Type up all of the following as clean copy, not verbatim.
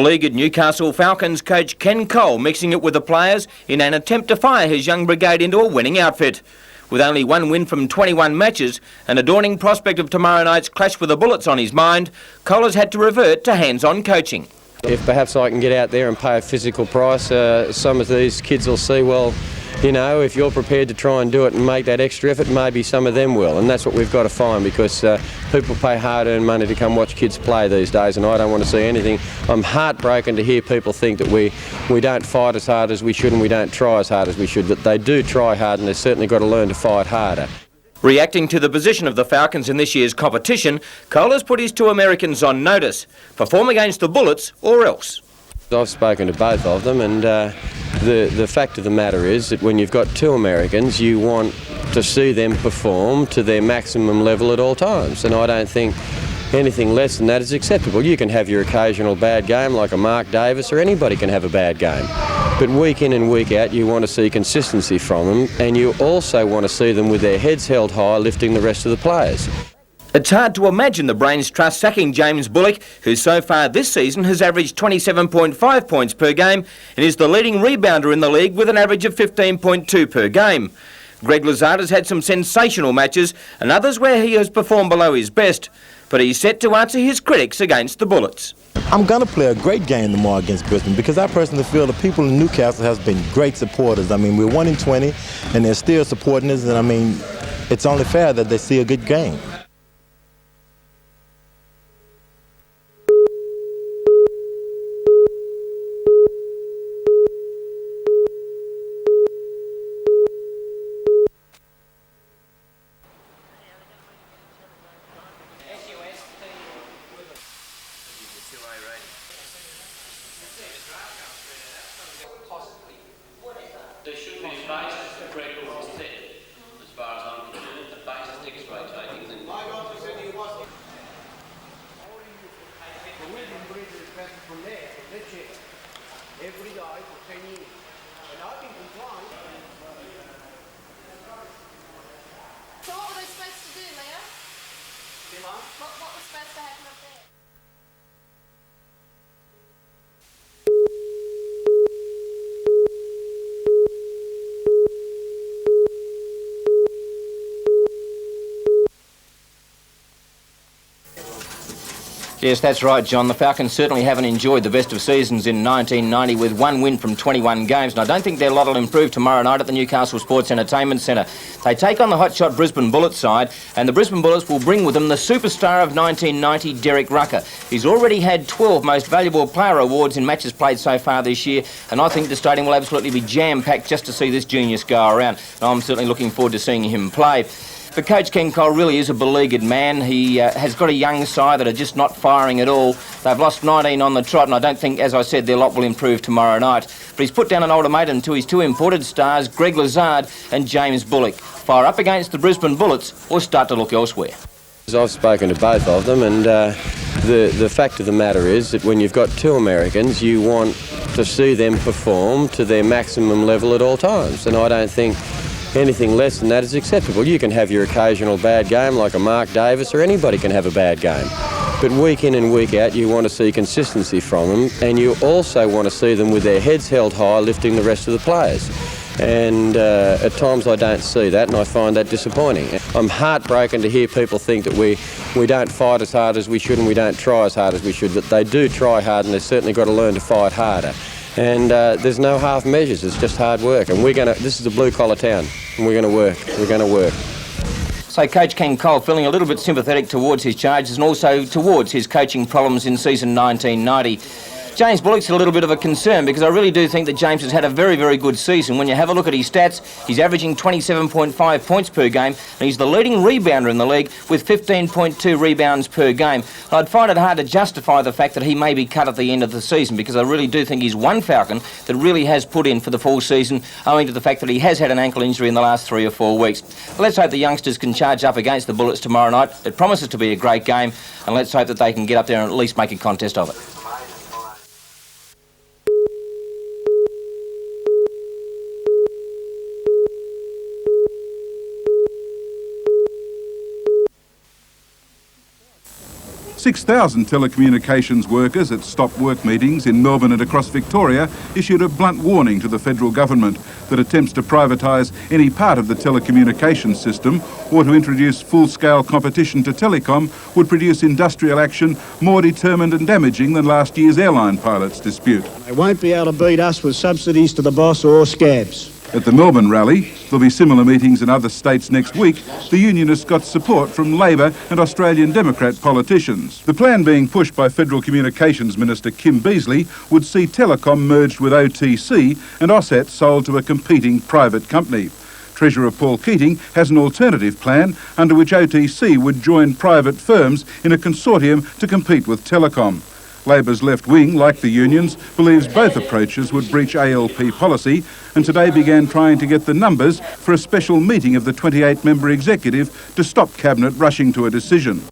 Beleaguered Newcastle Falcons coach Ken Cole mixing it with the players in an attempt to fire his young brigade into a winning outfit. With only one win from 21 matches and a dawning prospect of tomorrow night's clash with the Bullets on his mind, Cole has had to revert to hands-on coaching. If perhaps I can get out there and pay a physical price, some of these kids will see, well, you know, if you're prepared to try and do it and make that extra effort, maybe some of them will. And that's what we've got to find, because people pay hard-earned money to come watch kids play these days, and I don't want to see anything. I'm heartbroken to hear people think that we don't fight as hard as we should and we don't try as hard as we should, but they do try hard, and they've certainly got to learn to fight harder. Reacting to the position of the Falcons in this year's competition, Cole has put his two Americans on notice: perform against the Bullets or else. I've spoken to both of them, and the fact of the matter is that when you've got two Americans, you want to see them perform to their maximum level at all times, and I don't think anything less than that is acceptable. You can have your occasional bad game like a Mark Davis, or anybody can have a bad game, but week in and week out you want to see consistency from them, and you also want to see them with their heads held high lifting the rest of the players. It's hard to imagine the Brains Trust sacking James Bullock, who so far this season has averaged 27.5 points per game and is the leading rebounder in the league with an average of 15.2 per game. Greg Lazard has had some sensational matches and others where he has performed below his best, but he's set to answer his critics against the Bullets. I'm going to play a great game tomorrow against Brisbane, because I personally feel the people in Newcastle has been great supporters. I mean, we're 1-20 and they're still supporting us, and I mean, it's only fair that they see a good game. There should be a basis record set, as far as I'm concerned, a basis X-ray taking. Every day for 10 years. And I've been complying. So what were they supposed to do, Leo? What was supposed to happen up there? Yes, that's right, John. The Falcons certainly haven't enjoyed the best of seasons in 1990 with one win from 21 games, and I don't think their lot will improve tomorrow night at the Newcastle Sports Entertainment Centre. They take on the hotshot Brisbane Bullets side, and the Brisbane Bullets will bring with them the superstar of 1990, Derek Rucker. He's already had 12 Most Valuable Player awards in matches played so far this year, and I think the stadium will absolutely be jam-packed just to see this genius go around. And I'm certainly looking forward to seeing him play. But Coach Ken Cole really is a beleaguered man. He has got a young side that are just not firing at all. They've lost 19 on the trot, and I don't think, as I said, their lot will improve tomorrow night. But he's put down an ultimatum to his two imported stars, Greg Lazard and James Bullock. Fire up against the Brisbane Bullets or start to look elsewhere. I've spoken to both of them, and the fact of the matter is that when you've got two Americans, you want to see them perform to their maximum level at all times, and I don't think anything less than that is acceptable. You can have your occasional bad game like a Mark Davis, or anybody can have a bad game. But week in and week out you want to see consistency from them, and you also want to see them with their heads held high lifting the rest of the players. And at times I don't see that, and I find that disappointing. I'm heartbroken to hear people think that we don't fight as hard as we should and we don't try as hard as we should, but they do try hard, and they've certainly got to learn to fight harder. And there's no half measures, it's just hard work. And this is a blue-collar town, and we're going to work. So Coach Ken Cole feeling a little bit sympathetic towards his charges and also towards his coaching problems in season 1990. James Bullock's a little bit of a concern, because I really do think that James has had a very, very good season. When you have a look at his stats, he's averaging 27.5 points per game, and he's the leading rebounder in the league with 15.2 rebounds per game. I'd find it hard to justify the fact that he may be cut at the end of the season, because I really do think he's one Falcon that really has put in for the full season, owing to the fact that he has had an ankle injury in the last 3 or 4 weeks. But let's hope the youngsters can charge up against the Bullets tomorrow night. It promises to be a great game, and let's hope that they can get up there and at least make a contest of it. 6,000 telecommunications workers at stop work meetings in Melbourne and across Victoria issued a blunt warning to the federal government that attempts to privatise any part of the telecommunications system or to introduce full-scale competition to Telecom would produce industrial action more determined and damaging than last year's airline pilots' dispute. They won't be able to beat us with subsidies to the boss or scabs. At the Melbourne rally, there'll be similar meetings in other states next week. The unionists got support from Labor and Australian Democrat politicians. The plan being pushed by Federal Communications Minister Kim Beazley would see Telecom merged with OTC and Aussat sold to a competing private company. Treasurer Paul Keating has an alternative plan under which OTC would join private firms in a consortium to compete with Telecom. Labor's left wing, like the unions, believes both approaches would breach ALP policy and today began trying to get the numbers for a special meeting of the 28-member executive to stop Cabinet rushing to a decision.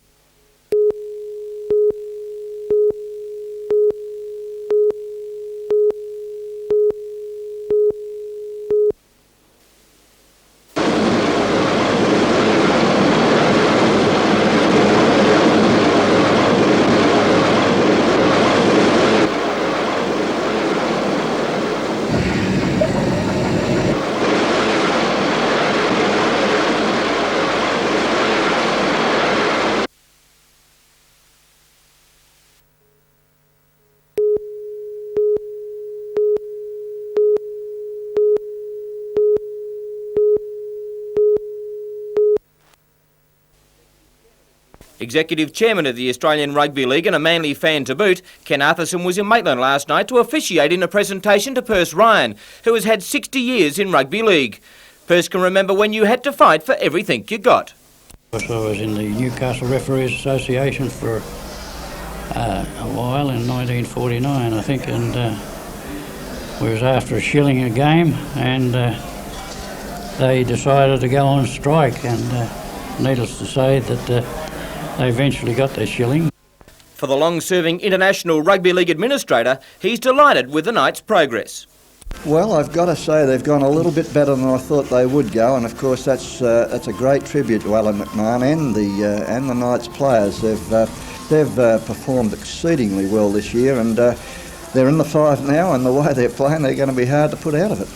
Executive Chairman of the Australian Rugby League and a Manly fan to boot, Ken Arthurson was in Maitland last night to officiate in a presentation to Perce Ryan, who has had 60 years in rugby league. Perce can remember when you had to fight for everything you got. I was in the Newcastle Referees Association for a while in 1949, I think, and we was after a shilling a game, and they decided to go on strike, and needless to say that they eventually got their shilling. For the long-serving International Rugby League administrator, he's delighted with the night's progress. Well, I've got to say they've gone a little bit better than I thought they would go, and of course that's a great tribute to Alan McMahon and the Knights players. They've performed exceedingly well this year, and they're in the five now, and the way they're playing, they're going to be hard to put out of it.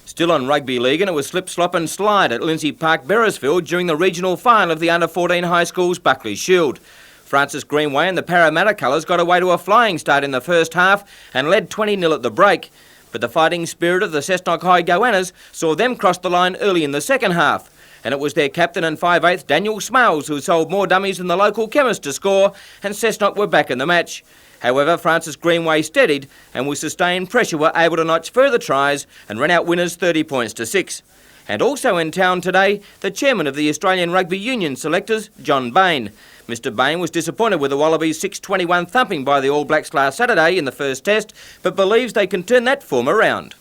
Still on rugby league, and it was slip, slop and slide at Lindsay Park, Beresfield during the regional final of the under-14 high school's Buckley Shield. Francis Greenway and the Parramatta colours got away to a flying start in the first half and led 20-0 at the break. But the fighting spirit of the Cessnock High Goannas saw them cross the line early in the second half. And it was their captain and 5/8 Daniel Smales who sold more dummies than the local chemist to score, and Cessnock were back in the match. However, Francis Greenway steadied and with sustained pressure were able to notch further tries and run out winners 30 points to 6. And also in town today, the chairman of the Australian Rugby Union selectors, John Bain. Mr Bain was disappointed with the Wallabies' 6-21 thumping by the All Blacks last Saturday in the first test, but believes they can turn that form around.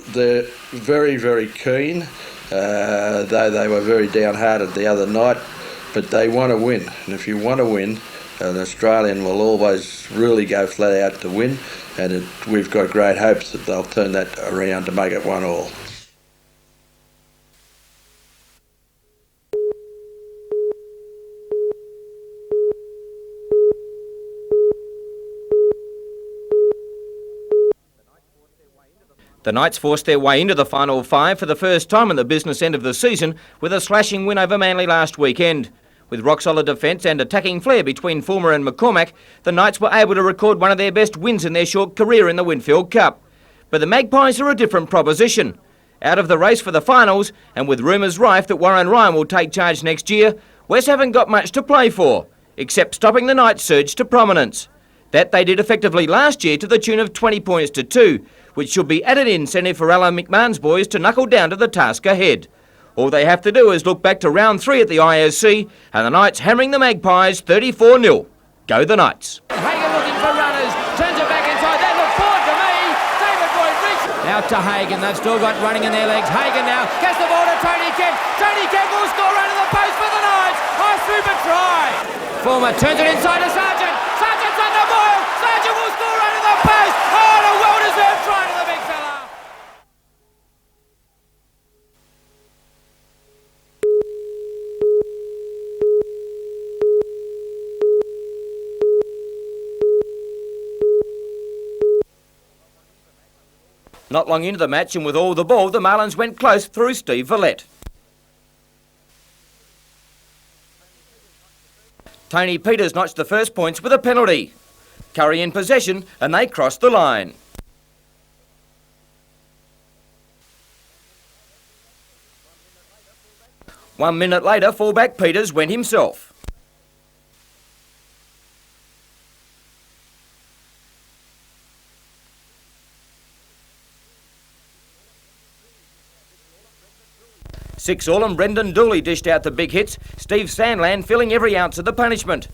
They're very, very keen, though they were very downhearted the other night. But they want to win, and if you want to win, an Australian will always really go flat out to win, and we've got great hopes that they'll turn that around to make it 1-1. The Knights forced their way into the final five for the first time in the business end of the season with a slashing win over Manly last weekend. With rock-solid defence and attacking flair between Fulmer and McCormack, the Knights were able to record one of their best wins in their short career in the Winfield Cup. But the Magpies are a different proposition. Out of the race for the finals, and with rumours rife that Warren Ryan will take charge next year, West haven't got much to play for, except stopping the Knights' surge to prominence. That they did effectively last year to the tune of 20 points to 2, which should be added incentive for Alan McMahon's boys to knuckle down to the task ahead. All they have to do is look back to round 3 at the ISC, and the Knights hammering the Magpies 34-0. Go the Knights. Hagen looking for runners, turns it back inside, that looked forward to me, David Boyd reaches. Now to Hagen, they've still got running in their legs, Hagen now, gets the ball to Tony Kemp will score under the post for the Knights, super try. Fulmer turns it inside to Sargent, Sargent's under Boyle, Sargent will score under the post, and a well-deserved try to the big fella. Not long into the match and with all the ball, the Marlins went close through Steve Villette. Tony Peters notched the first points with a penalty. Kurri in possession and they crossed the line. One minute later, fullback Peters went himself. Six all and Brendan Dooley dished out the big hits, Steve Sandland filling every ounce of the punishment.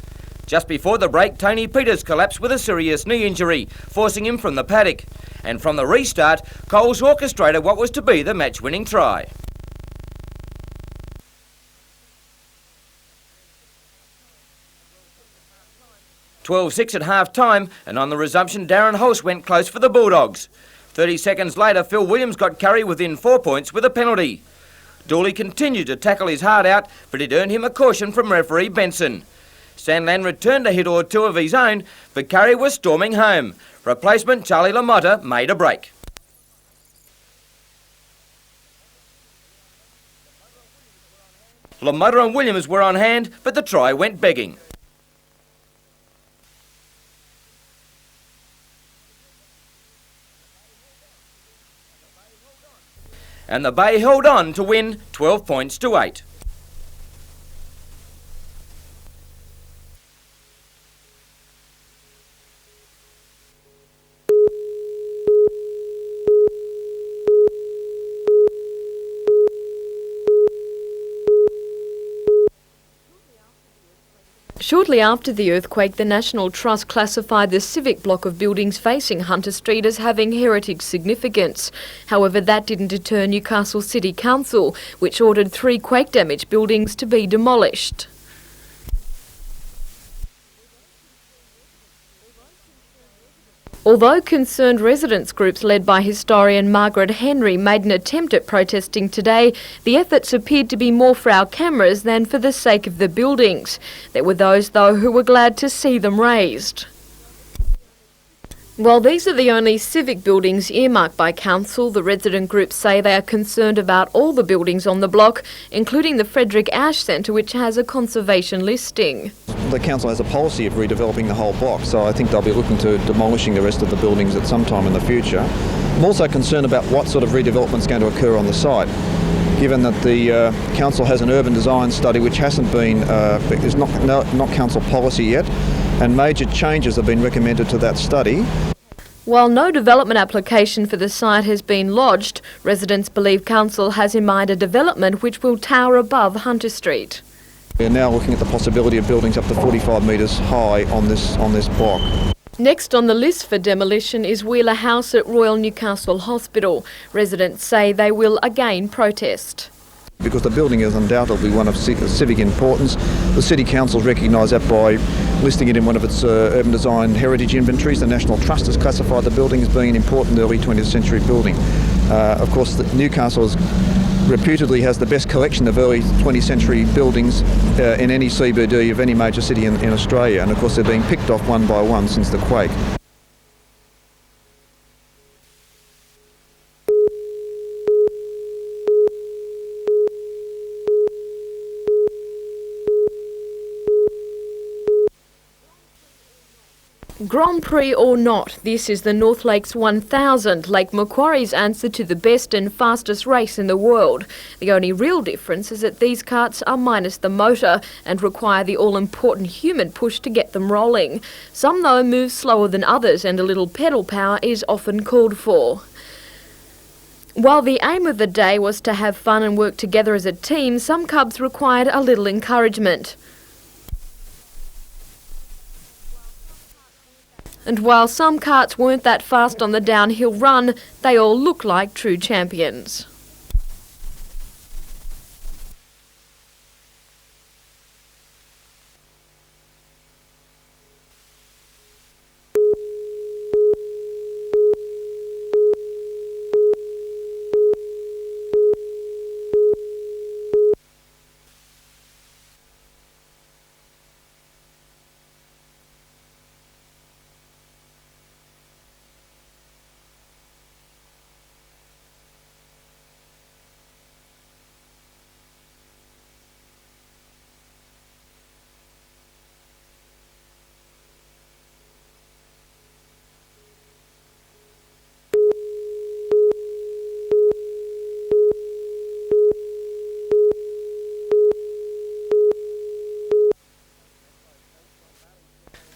Just before the break, Tony Peters collapsed with a serious knee injury, forcing him from the paddock. And from the restart, Coles orchestrated what was to be the match-winning try. "12-6 at half-time, and on the resumption, Darren Hulse went close for the Bulldogs. 30 seconds later, Phil Williams got Kurri within 4 points with a penalty. Dooley continued to tackle his heart out, but it earned him a caution from referee Benson. Sandland returned a hit or two of his own, but Kurri was storming home. Replacement Charlie Lamotta made a break. Lamotta and Williams were on hand, but the try went begging. And the Bay held on to win 12 points to 8. Shortly after the earthquake, the National Trust classified the Civic block of buildings facing Hunter Street as having heritage significance. However, that didn't deter Newcastle City Council, which ordered 3 quake-damaged buildings to be demolished. Although concerned residents groups led by historian Margaret Henry made an attempt at protesting today, the efforts appeared to be more for our cameras than for the sake of the buildings. There were those, though, who were glad to see them razed. While these are the only civic buildings earmarked by council, the resident groups say they are concerned about all the buildings on the block, including the Frederick Ash Centre, which has a conservation listing. The council has a policy of redeveloping the whole block, so I think they'll be looking to demolishing the rest of the buildings at some time in the future. I'm also concerned about what sort of redevelopment is going to occur on the site, given that the council has an urban design study which hasn't been, is not council policy yet, and major changes have been recommended to that study. While no development application for the site has been lodged, residents believe council has in mind a development which will tower above Hunter Street. We're now looking at the possibility of buildings up to 45 metres high on this block. Next on the list for demolition is Wheeler House at Royal Newcastle Hospital. Residents say they will again protest. Because the building is undoubtedly one of civic importance. The City Council's recognised that by listing it in one of its urban design heritage inventories. The National Trust has classified the building as being an important early 20th century building. Of course, Newcastle reputedly has the best collection of early 20th century buildings in any CBD of any major city in Australia, and of course they're being picked off one by one since the quake. Grand Prix or not, this is the North Lakes 1000, Lake Macquarie's answer to the best and fastest race in the world. The only real difference is that these karts are minus the motor and require the all-important human push to get them rolling. Some, though, move slower than others and a little pedal power is often called for. While the aim of the day was to have fun and work together as a team, some cubs required a little encouragement. And while some karts weren't that fast on the downhill run, they all look like true champions.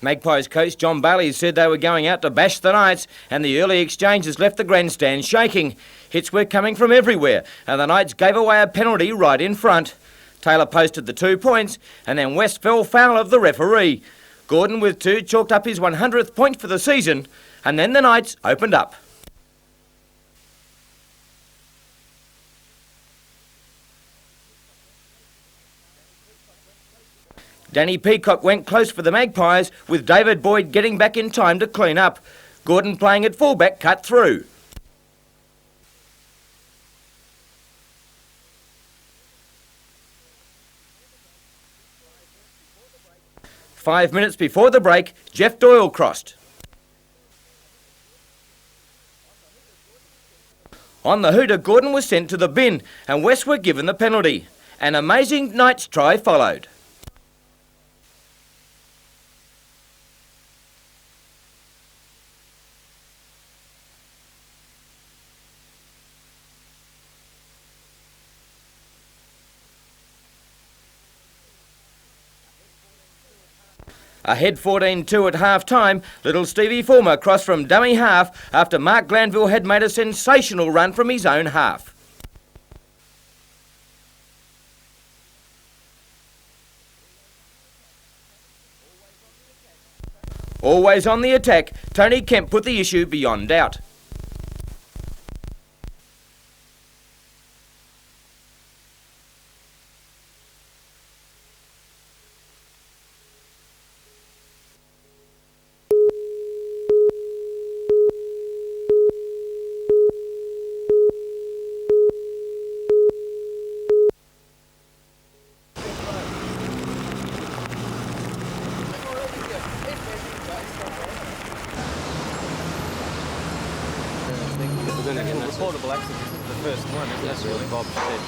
Magpies coach John Bailey said they were going out to bash the Knights, and the early exchanges left the grandstand shaking. Hits were coming from everywhere, and the Knights gave away a penalty right in front. Taylor posted the 2 points, and then West fell foul of the referee. Gordon, with 2, chalked up his 100th point for the season, and then the Knights opened up. Danny Peacock went close for the Magpies, with David Boyd getting back in time to clean up. Gordon, playing at fullback, cut through. Five minutes before the break, Jeff Doyle crossed. On the hooter, Gordon was sent to the bin, and West were given the penalty. An amazing Knights try followed. Ahead 14-2 at half-time, little Stevie Fulmer crossed from dummy half after Mark Glanville had made a sensational run from his own half. Always on the attack, Tony Kemp put the issue beyond doubt. Reportable accident. This is the first one, isn't it? That's really Bob said.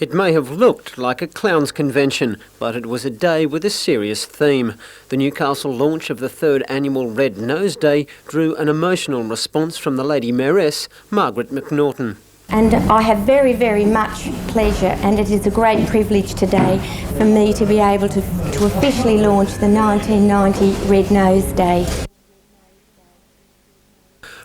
It may have looked like a clown's convention, but it was a day with a serious theme. The Newcastle launch of the 3rd annual Red Nose Day drew an emotional response from the Lady Mayoress, Margaret McNaughton. And I have very, very much pleasure, and it is a great privilege today for me to be able to officially launch the 1990 Red Nose Day.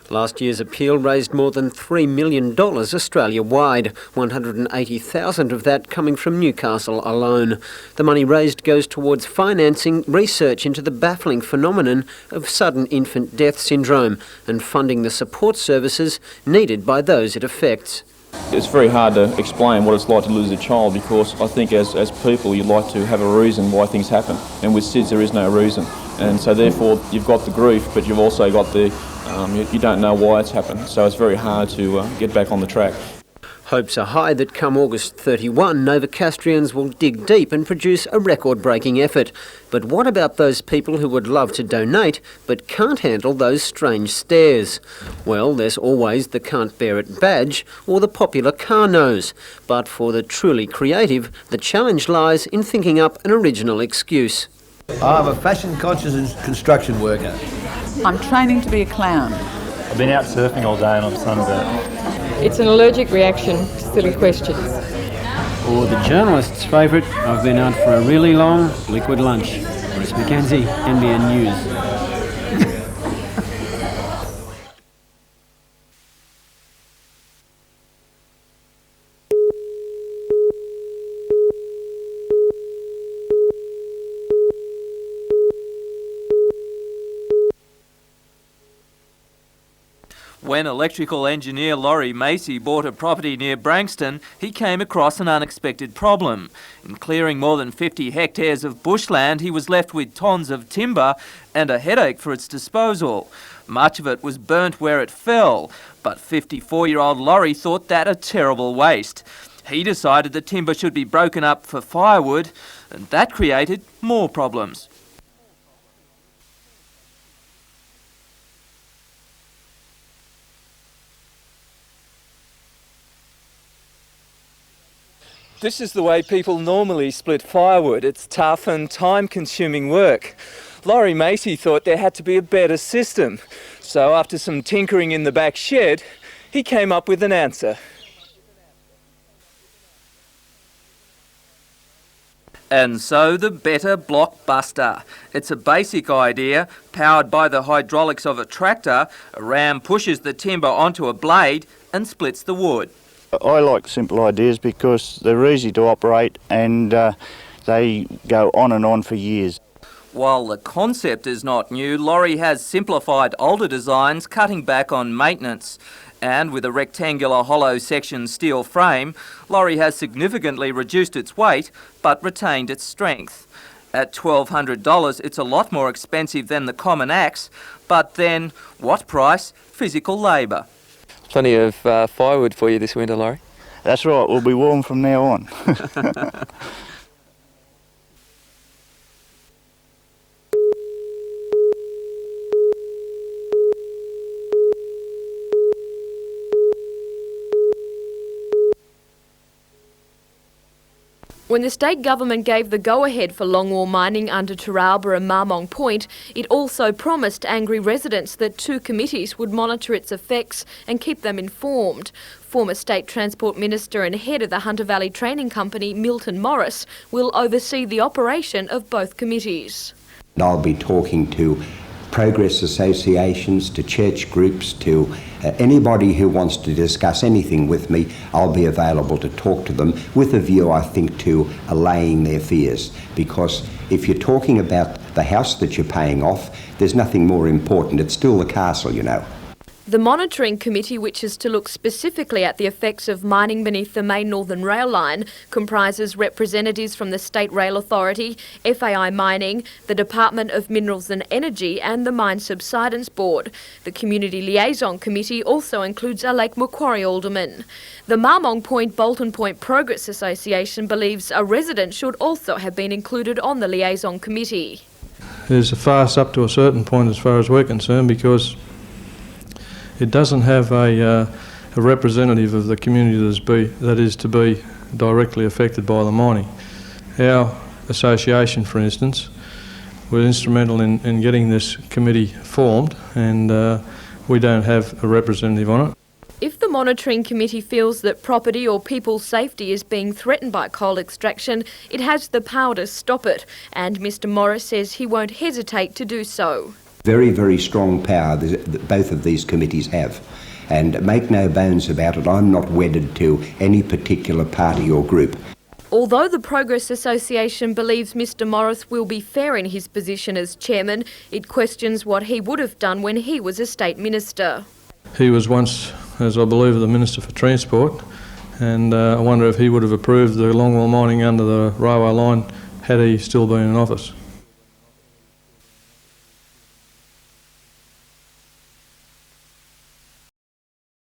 Last year's appeal raised more than $3 million Australia-wide, 180,000 of that coming from Newcastle alone. The money raised goes towards financing research into the baffling phenomenon of sudden infant death syndrome and funding the support services needed by those it affects. It's very hard to explain what it's like to lose a child, because I think as people you'd like to have a reason why things happen, and with SIDS there is no reason, and so therefore you've got the grief but you've also got the you don't know why it's happened, so it's very hard to get back on the track. Hopes are high that come August 31, Novocastrians will dig deep and produce a record-breaking effort. But what about those people who would love to donate but can't handle those strange stares? Well, there's always the Can't Bear It badge or the popular car nose. But for the truly creative, the challenge lies in thinking up an original excuse. I'm a fashion-conscious construction worker. I'm training to be a clown. I've been out surfing all day and I'm sunburnt. It's an allergic reaction to silly questions. Or the journalist's favourite, I've been out for a really long liquid lunch. Bruce Mackenzie, NBN News. When electrical engineer Laurie Macy bought a property near Branxton, he came across an unexpected problem. In clearing more than 50 hectares of bushland, he was left with tons of timber and a headache for its disposal. Much of it was burnt where it fell, but 54-year-old Laurie thought that a terrible waste. He decided the timber should be broken up for firewood, and that created more problems. This is the way people normally split firewood. It's tough and time-consuming work. Laurie Macy thought there had to be a better system. So after some tinkering in the back shed, he came up with an answer. And so the better blockbuster. It's a basic idea. Powered by the hydraulics of a tractor, a ram pushes the timber onto a blade and splits the wood. I like simple ideas because they're easy to operate and they go on and on for years. While the concept is not new, Laurie has simplified older designs, cutting back on maintenance. And with a rectangular hollow section steel frame, Laurie has significantly reduced its weight but retained its strength. At $1,200, it's a lot more expensive than the common axe, but then, what price? Physical labour. Plenty of firewood for you this winter, Laurie. That's right, we'll be warm from now on. When the state government gave the go-ahead for longwall mining under Taralba and Marmong Point, it also promised angry residents that 2 committees would monitor its effects and keep them informed. Former State Transport Minister and head of the Hunter Valley Training Company, Milton Morris, will oversee the operation of both committees. I'll be talking to progress associations, to church groups, to anybody who wants to discuss anything with me. I'll be available to talk to them with a view, I think, to allaying their fears. Because if you're talking about the house that you're paying off, there's nothing more important. It's still the castle, you know. The monitoring committee, which is to look specifically at the effects of mining beneath the main Northern Rail line, comprises representatives from the State Rail Authority, FAI Mining, the Department of Minerals and Energy and the Mine Subsidence Board. The Community Liaison Committee also includes a Lake Macquarie alderman. The Marmong Point Bolton Point Progress Association believes a resident should also have been included on the Liaison Committee. There's a farce up to a certain point as far as we're concerned, because it doesn't have a representative of the community that is to be directly affected by the mining. Our association, for instance, was instrumental in getting this committee formed, and we don't have a representative on it. If the monitoring committee feels that property or people's safety is being threatened by coal extraction, it has the power to stop it, and Mr Morris says he won't hesitate to do so. Very, very strong power that both of these committees have. And make no bones about it, I'm not wedded to any particular party or group. Although the Progress Association believes Mr Morris will be fair in his position as chairman, it questions what he would have done when he was a state minister. He was once, as I believe, the Minister for Transport, and I wonder if he would have approved the longwall mining under the railway line had he still been in office.